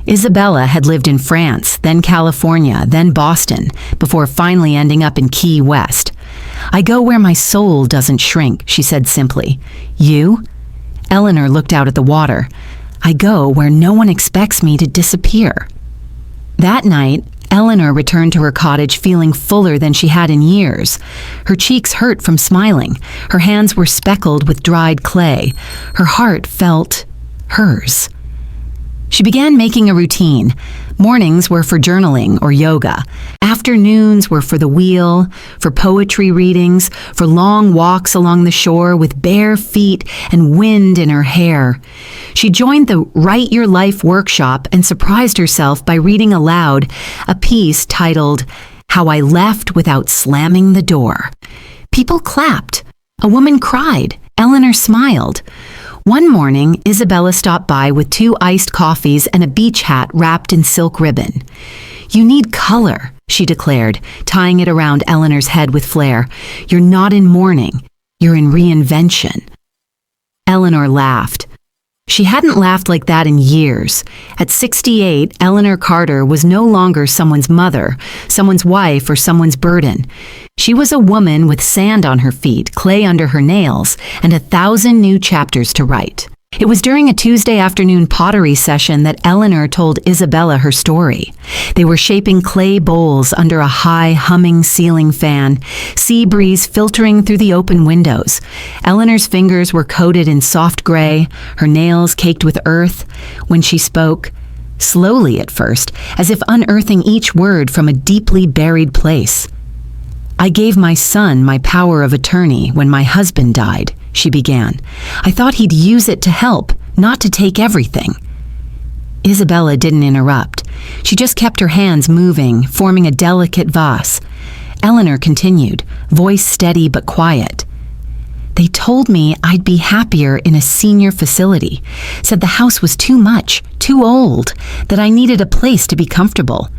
Isabella had lived in France, then California, then Boston, before finally ending up in Key West. "I go where my soul doesn't shrink," she said simply. "You?" Eleanor looked out at the water. "I go where no one expects me to disappear." That night, Eleanor returned to her cottage feeling fuller than she had in years. Her cheeks hurt from smiling. Her hands were speckled with dried clay. Her heart felt hers. She began making a routine. Mornings were for journaling or yoga. Afternoons were for the wheel, for poetry readings, for long walks along the shore with bare feet and wind in her hair. She joined the Write Your Life workshop and surprised herself by reading aloud a piece titled, "How I Left Without Slamming the Door." People clapped. A woman cried. Eleanor smiled. One morning, Isabella stopped by with 2 iced coffees and a beach hat wrapped in silk ribbon. "You need color," she declared, tying it around Eleanor's head with flair. "You're not in mourning. You're in reinvention." Eleanor laughed. She hadn't laughed like that in years. At 68, Eleanor Carter was no longer someone's mother, someone's wife, or someone's burden. She was a woman with sand on her feet, clay under her nails, and 1,000 new chapters to write. It was during a Tuesday afternoon pottery session that Eleanor told Isabella her story. They were shaping clay bowls under a high, humming ceiling fan, sea breeze filtering through the open windows. Eleanor's fingers were coated in soft gray, her nails caked with earth. When she spoke, slowly at first, as if unearthing each word from a deeply buried place. "I gave my son my power of attorney when my husband died," she began. "I thought he'd use it to help, not to take everything." Isabella didn't interrupt. She just kept her hands moving, forming a delicate vase. Eleanor continued, voice steady but quiet. "They told me I'd be happier in a senior facility, said the house was too much, too old, that I needed a place to be comfortable.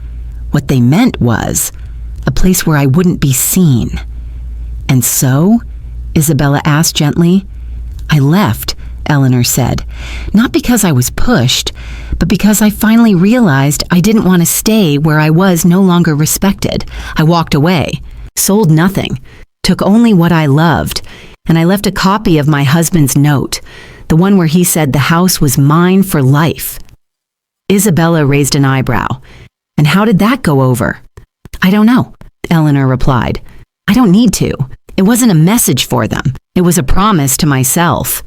What they meant was a place where I wouldn't be seen." "And so?" Isabella asked gently. "I left," Eleanor said, "not because I was pushed, but because I finally realized I didn't want to stay where I was no longer respected. I walked away, sold nothing, took only what I loved, and I left a copy of my husband's note, the one where he said the house was mine for life." Isabella raised an eyebrow. "And how did that go over?" "I don't know," Eleanor replied. "I don't need to. It wasn't a message for them. It was a promise to myself."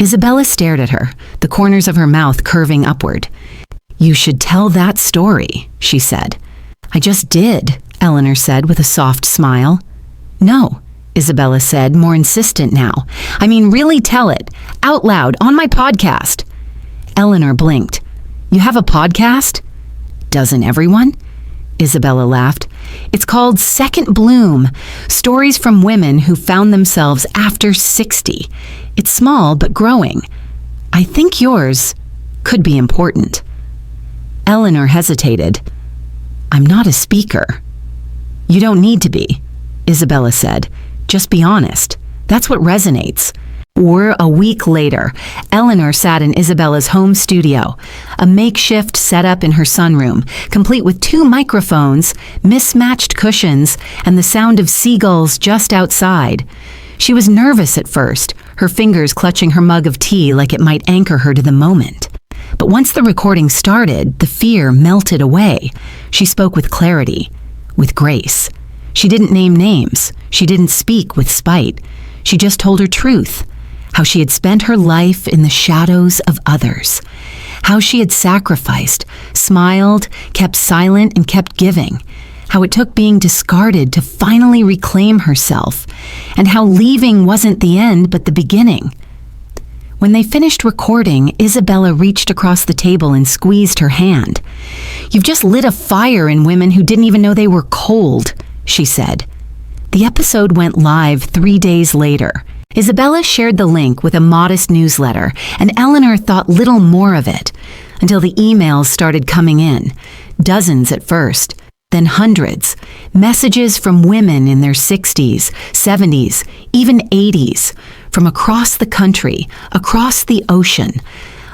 Isabella stared at her, the corners of her mouth curving upward. "You should tell that story," she said. "I just did," Eleanor said with a soft smile. "No," Isabella said, more insistent now. "I mean, really tell it, out loud, on my podcast." Eleanor blinked. "You have a podcast?" "Doesn't everyone?" Isabella laughed. "It's called Second Bloom, stories from women who found themselves after 60. It's small but growing. I think yours could be important." Eleanor hesitated. "I'm not a speaker." "You don't need to be," Isabella said. "Just be honest. That's what resonates." Or a week later, Eleanor sat in Isabella's home studio, a makeshift setup in her sunroom, complete with 2 microphones, mismatched cushions, and the sound of seagulls just outside. She was nervous at first, her fingers clutching her mug of tea like it might anchor her to the moment. But once the recording started, the fear melted away. She spoke with clarity, with grace. She didn't name names. She didn't speak with spite. She just told her truth. How she had spent her life in the shadows of others. How she had sacrificed, smiled, kept silent, and kept giving. How it took being discarded to finally reclaim herself. And how leaving wasn't the end, but the beginning. When they finished recording, Isabella reached across the table and squeezed her hand. "You've just lit a fire in women who didn't even know they were cold," she said. The episode went live 3 days later. Isabella shared the link with a modest newsletter, and Eleanor thought little more of it, until the emails started coming in. Dozens at first, then hundreds. Messages from women in their 60s, 70s, even 80s, from across the country, across the ocean.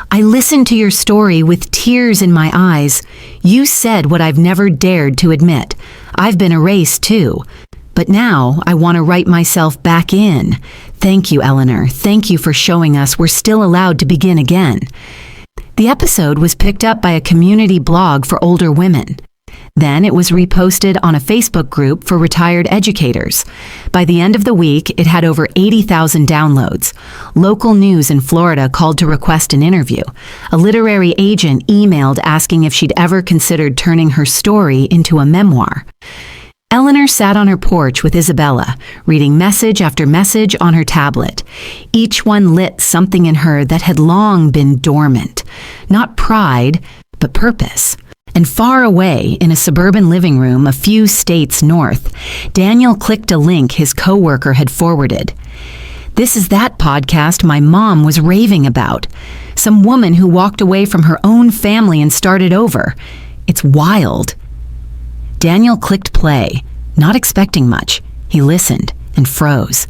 "I listened to your story with tears in my eyes. You said what I've never dared to admit. I've been erased too. But now I want to write myself back in. Thank you, Eleanor. Thank you for showing us we're still allowed to begin again." The episode was picked up by a community blog for older women. Then it was reposted on a Facebook group for retired educators. By the end of the week, it had over 80,000 downloads. Local news in Florida called to request an interview. A literary agent emailed asking if she'd ever considered turning her story into a memoir. Eleanor sat on her porch with Isabella, reading message after message on her tablet. Each one lit something in her that had long been dormant. Not pride, but purpose. And far away, in a suburban living room a few states north, Daniel clicked a link his coworker had forwarded. "This is that podcast my mom was raving about. Some woman who walked away from her own family and started over. It's wild." Daniel clicked play, not expecting much. He listened and froze.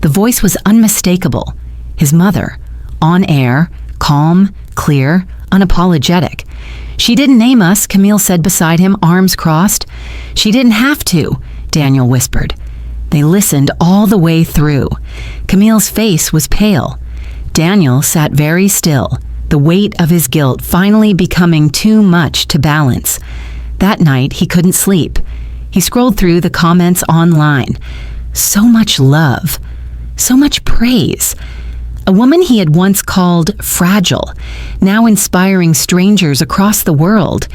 The voice was unmistakable. His mother, on air, calm, clear, unapologetic. She didn't name us, Camille said beside him, arms crossed. She didn't have to, Daniel whispered. They listened all the way through. Camille's face was pale. Daniel sat very still, the weight of his guilt finally becoming too much to balance. That night, he couldn't sleep. He scrolled through the comments online. So much love, so much praise. A woman he had once called fragile, now inspiring strangers across the world.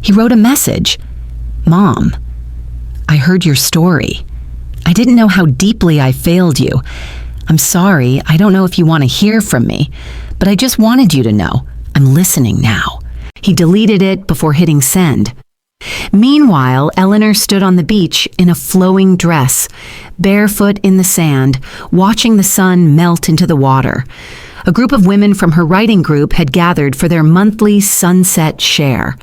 He wrote a message. Mom, I heard your story. I didn't know how deeply I failed you. I'm sorry, I don't know if you want to hear from me, but I just wanted you to know I'm listening now. He deleted it before hitting send. Meanwhile, Eleanor stood on the beach in a flowing dress, barefoot in the sand, watching the sun melt into the water. A group of women from her writing group had gathered for their monthly sunset share.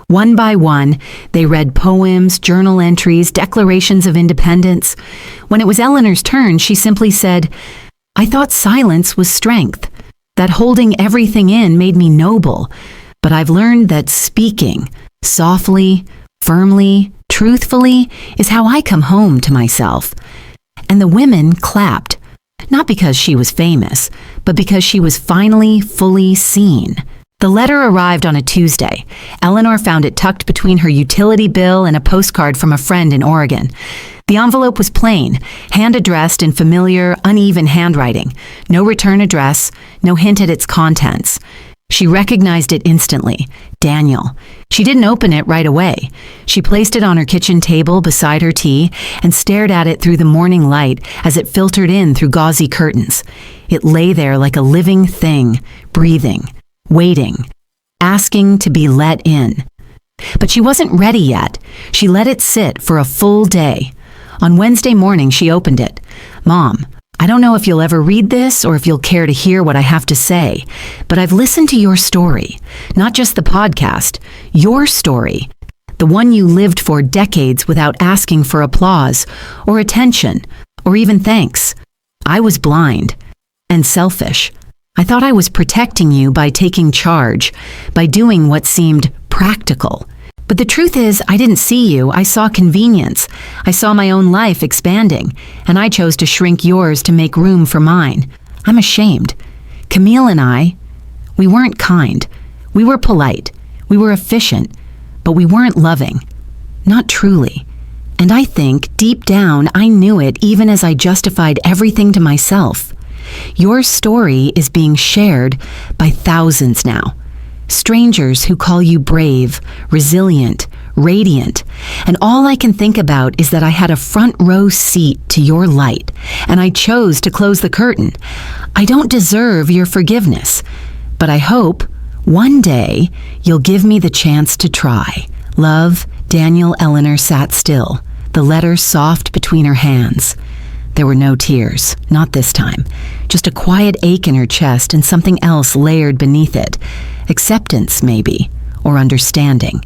One by one, they read poems, journal entries, declarations of independence. When it was Eleanor's turn, she simply said, I thought silence was strength, that holding everything in made me noble, but I've learned that speaking, softly, firmly, truthfully, is how I come home to myself. And the women clapped, not because she was famous, but because she was finally fully seen. The letter arrived on a Tuesday. Eleanor found it tucked between her utility bill and a postcard from a friend in Oregon. The envelope was plain, hand-addressed in familiar, uneven handwriting. No return address, no hint at its contents. She recognized it instantly. Daniel. She didn't open it right away. She placed it on her kitchen table beside her tea and stared at it through the morning light as it filtered in through gauzy curtains. It lay there like a living thing, breathing, waiting, asking to be let in. But she wasn't ready yet. She let it sit for a full day. On Wednesday morning, she opened it. Mom, I don't know if you'll ever read this or if you'll care to hear what I have to say, but I've listened to your story, not just the podcast, your story, the one you lived for decades without asking for applause or attention or even thanks. I was blind and selfish. I thought I was protecting you by taking charge, by doing what seemed practical. But the truth is, I didn't see you. I saw convenience. I saw my own life expanding, and I chose to shrink yours to make room for mine. I'm ashamed. Camille and I, we weren't kind. We were polite. We were efficient, but we weren't loving. Not truly. And I think, deep down, I knew it even as I justified everything to myself. Your story is being shared by thousands now. Strangers who call you brave, resilient, radiant, and all I can think about is that I had a front row seat to your light, and I chose to close the curtain. I don't deserve your forgiveness, but I hope one day you'll give me the chance to try. Love, Daniel. Eleanor sat still, the letter soft between her hands. There were no tears, not this time, just a quiet ache in her chest and something else layered beneath it. Acceptance, maybe, or understanding.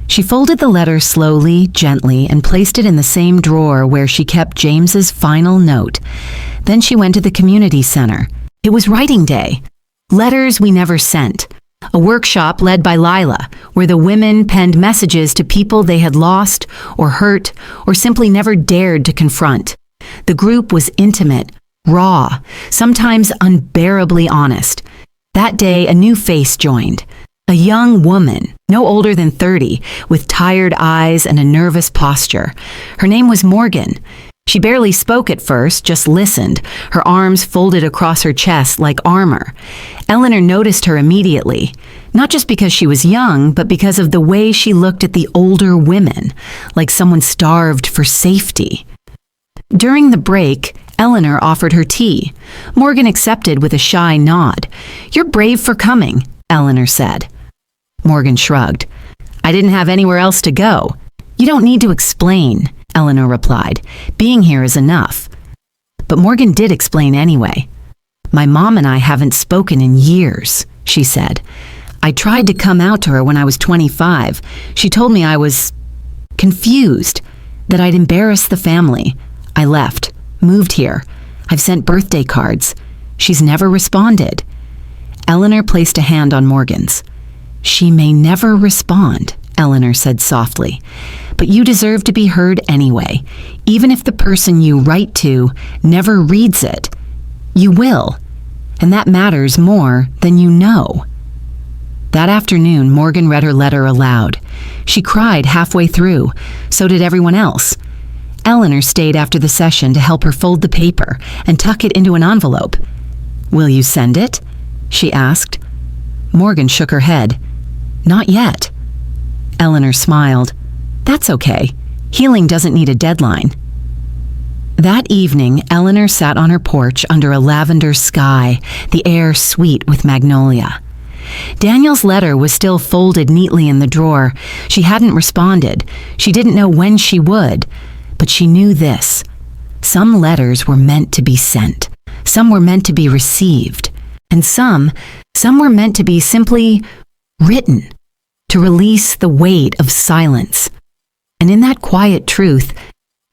She folded the letter slowly, gently, and placed it in the same drawer where she kept James's final note. Then she went to the community center. It was writing day. Letters we never sent. A workshop led by Lila, where the women penned messages to people they had lost or hurt or simply never dared to confront. The group was intimate, raw, sometimes unbearably honest. That day, a new face joined. A young woman, no older than 30, with tired eyes and a nervous posture. Her name was Morgan. She barely spoke at first, just listened, her arms folded across her chest like armor. Eleanor noticed her immediately, not just because she was young, but because of the way she looked at the older women, like someone starved for safety. During the break, Eleanor offered her tea. Morgan accepted with a shy nod. "You're brave for coming," Eleanor said. Morgan shrugged. "I didn't have anywhere else to go." "You don't need to explain," Eleanor replied. "Being here is enough." But Morgan did explain anyway. "My mom and I haven't spoken in years," she said. "I tried to come out to her when I was 25. She told me I was confused, that I'd embarrassed the family. I left. Moved here. I've sent birthday cards. She's never responded." Eleanor placed a hand on Morgan's. "She may never respond," Eleanor said softly, "but you deserve to be heard anyway. Even if the person you write to never reads it, you will, and that matters more than you know." That afternoon, Morgan read her letter aloud. She cried halfway through. So did everyone else. Eleanor stayed after the session to help her fold the paper and tuck it into an envelope. "Will you send it?" she asked. Morgan shook her head. "Not yet." Eleanor smiled. "That's okay. Healing doesn't need a deadline." That evening, Eleanor sat on her porch under a lavender sky, the air sweet with magnolia. Daniel's letter was still folded neatly in the drawer. She hadn't responded. She didn't know when she would, but she knew this. Some letters were meant to be sent. Some were meant to be received. And some were meant to be simply written, to release the weight of silence. And in that quiet truth,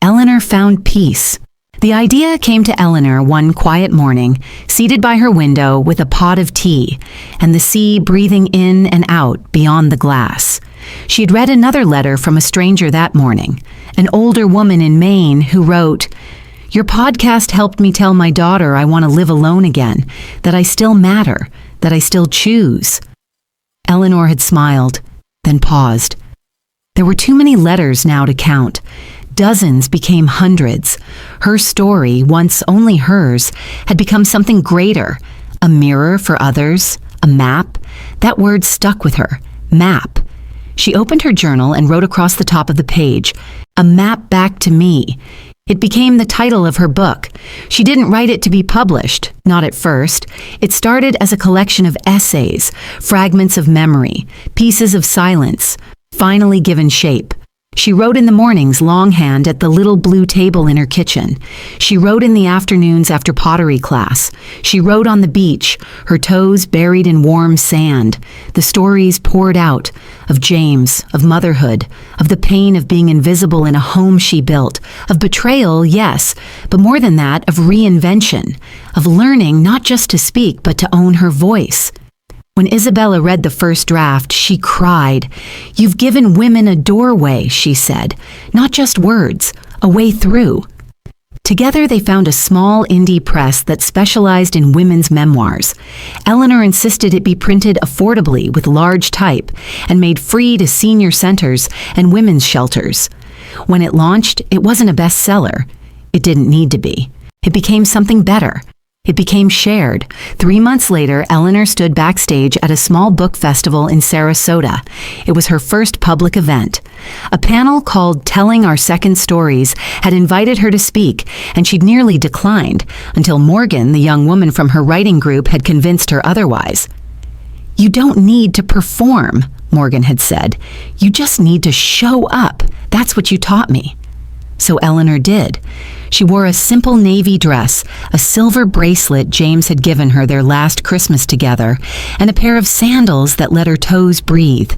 Eleanor found peace. The idea came to Eleanor one quiet morning, seated by her window with a pot of tea, and the sea breathing in and out beyond the glass. She had read another letter from a stranger that morning, an older woman in Maine who wrote, "Your podcast helped me tell my daughter I want to live alone again, that I still matter, that I still choose." Eleanor had smiled, then paused. There were too many letters now to count. Dozens became hundreds. Her story, once only hers, had become something greater, a mirror for others, a map. That word stuck with her, map. She opened her journal and wrote across the top of the page, "A map back to me." It became the title of her book. She didn't write it to be published, not at first. It started as a collection of essays, fragments of memory, pieces of silence, finally given shape. She wrote in the mornings longhand at the little blue table in her kitchen. She wrote in the afternoons after pottery class. She wrote on the beach, her toes buried in warm sand. The stories poured out of James, of motherhood, of the pain of being invisible in a home she built, of betrayal, yes, but more than that, of reinvention, of learning not just to speak, but to own her voice. When Isabella read the first draft, she cried. "You've given women a doorway," she said, "not just words, a way through." Together they found a small indie press that specialized in women's memoirs. Eleanor insisted it be printed affordably with large type and made free to senior centers and women's shelters. When it launched, it wasn't a bestseller. It didn't need to be. It became something better. It became shared. 3 months later, Eleanor stood backstage at a small book festival in Sarasota. It was her first public event. A panel called Telling Our Second Stories had invited her to speak, and she'd nearly declined until Morgan, the young woman from her writing group, had convinced her otherwise. "You don't need to perform," Morgan had said. "You just need to show up. That's what you taught me." So Eleanor did. She wore a simple navy dress, a silver bracelet James had given her their last Christmas together, and a pair of sandals that let her toes breathe.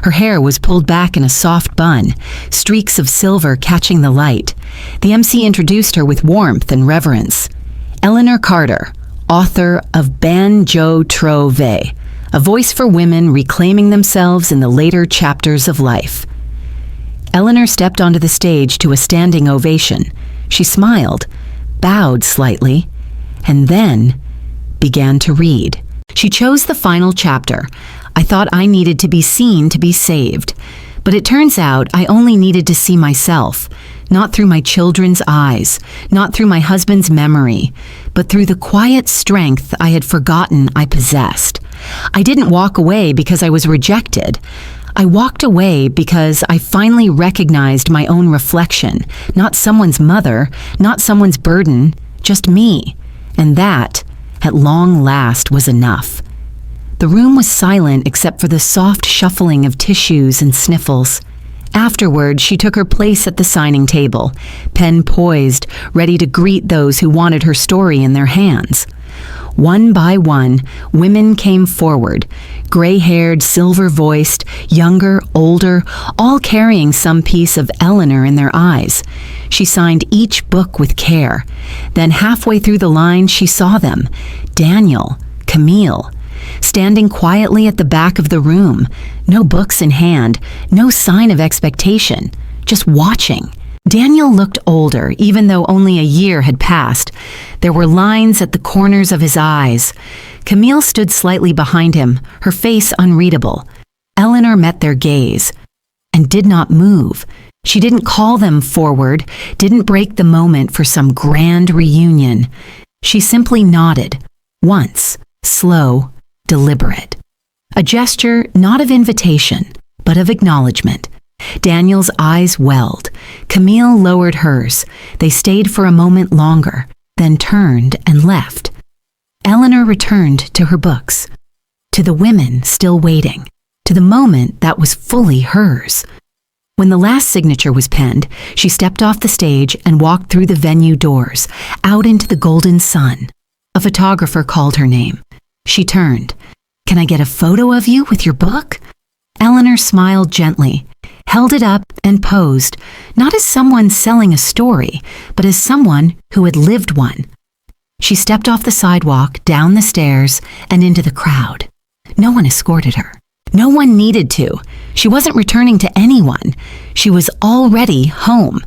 Her hair was pulled back in a soft bun, streaks of silver catching the light. The MC introduced her with warmth and reverence. Eleanor Carter, author of Banjo Trove, a voice for women reclaiming themselves in the later chapters of life. Eleanor stepped onto the stage to a standing ovation. She smiled, bowed slightly, and then began to read. She chose the final chapter. "I thought I needed to be seen to be saved. But it turns out I only needed to see myself, not through my children's eyes, not through my husband's memory, but through the quiet strength I had forgotten I possessed. I didn't walk away because I was rejected. I walked away because I finally recognized my own reflection, not someone's mother, not someone's burden, just me. And that, at long last, was enough." The room was silent except for the soft shuffling of tissues and sniffles. Afterward, she took her place at the signing table, pen poised, ready to greet those who wanted her story in their hands. One by one, women came forward, gray-haired, silver-voiced, younger, older, all carrying some piece of Eleanor in their eyes. She signed each book with care. Then halfway through the line, she saw them. Daniel, Camille. standing quietly at the back of the room, no books in hand, no sign of expectation, just watching. Daniel looked older, even though only a year had passed. There were lines at the corners of his eyes. Camille stood slightly behind him, her face unreadable. Eleanor met their gaze and did not move. She didn't call them forward, didn't break the moment for some grand reunion. She simply nodded, once, slow, deliberate. A gesture not of invitation, but of acknowledgement. Daniel's eyes welled. Camille lowered hers. They stayed for a moment longer, then turned and left. Eleanor returned to her books, to the women still waiting, to the moment that was fully hers. When the last signature was penned, she stepped off the stage and walked through the venue doors, out into the golden sun. A photographer called her name. She turned. "Can I get a photo of you with your book?" Eleanor smiled gently, held it up and posed, not as someone selling a story, but as someone who had lived one. She stepped off the sidewalk, down the stairs, and into the crowd. No one escorted her. No one needed to. She wasn't returning to anyone. She was already home.